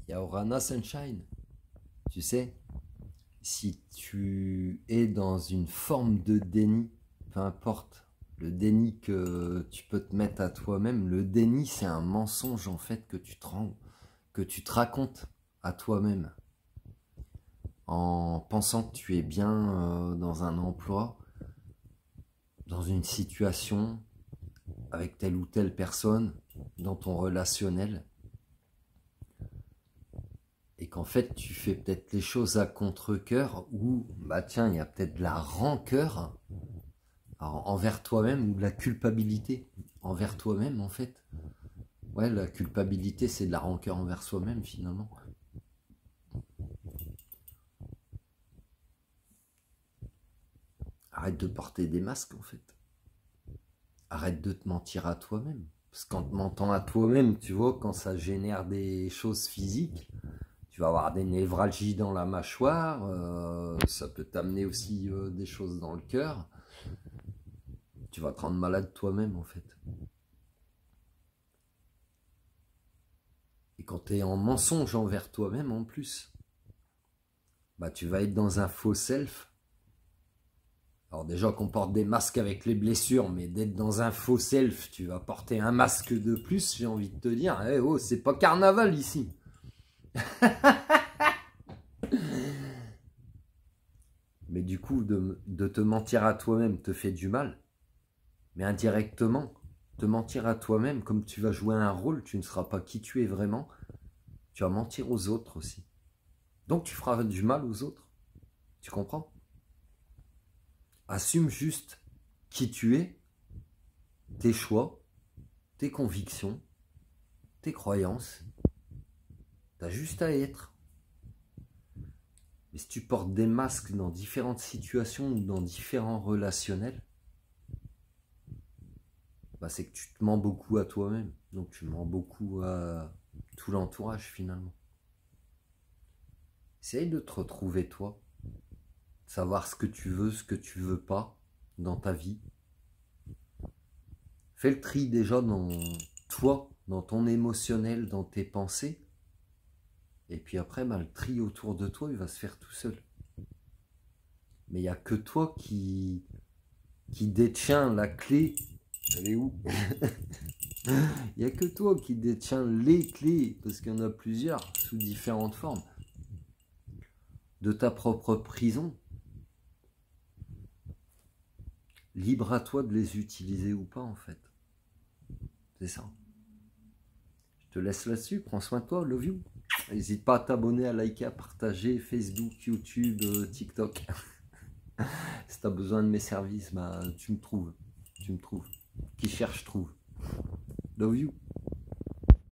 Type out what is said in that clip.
Il y a Orana Sunshine. Tu sais, si tu es dans une forme de déni, peu importe le déni que tu peux te mettre à toi-même, le déni c'est un mensonge en fait que tu te racontes à toi-même en pensant que tu es bien dans un emploi, dans une situation, avec telle ou telle personne, dans ton relationnel, et qu'en fait tu fais peut-être les choses à contre-cœur, ou bah tiens, il y a peut-être de la rancœur envers toi-même, ou de la culpabilité envers toi-même en fait. Ouais, la culpabilité c'est de la rancœur envers soi-même finalement. Arrête de porter des masques en fait. Arrête de te mentir à toi-même. Parce qu'en te mentant à toi-même, tu vois, quand ça génère des choses physiques, tu vas avoir des névralgies dans la mâchoire, ça peut t'amener aussi des choses dans le cœur. Tu vas te rendre malade toi-même en fait. Et quand tu es en mensonge envers toi-même en plus, bah tu vas être dans un faux self. Alors déjà qu'on porte des masques avec les blessures, mais d'être dans un faux self, tu vas porter un masque de plus, j'ai envie de te dire, hey, oh, c'est pas carnaval ici. Mais du coup, de te mentir à toi-même te fait du mal. Mais indirectement, te mentir à toi-même, comme tu vas jouer un rôle, tu ne seras pas qui tu es vraiment, tu vas mentir aux autres aussi. Donc tu feras du mal aux autres. Tu comprends? Assume juste qui tu es, tes choix, tes convictions, tes croyances. T'as juste à être. Mais si tu portes des masques dans différentes situations ou dans différents relationnels, bah c'est que tu te mens beaucoup à toi-même. Donc tu mens beaucoup à tout l'entourage finalement. Essaye de te retrouver toi, savoir ce que tu veux pas dans ta vie. Fais le tri déjà dans toi, dans ton émotionnel, dans tes pensées. Et puis après, bah, le tri autour de toi, il va se faire tout seul. Mais il n'y a que toi qui détient la clé. Elle est où? Il n'y a que toi qui détient les clés, parce qu'il y en a plusieurs, sous différentes formes, de ta propre prison. Libre à toi de les utiliser ou pas, en fait. C'est ça. Je te laisse là-dessus, prends soin de toi, love you. N'hésite pas à t'abonner, à liker, à partager, Facebook, YouTube, TikTok. Si tu as besoin de mes services, bah, tu me trouves. Tu me trouves. Qui cherche, trouve. Love you.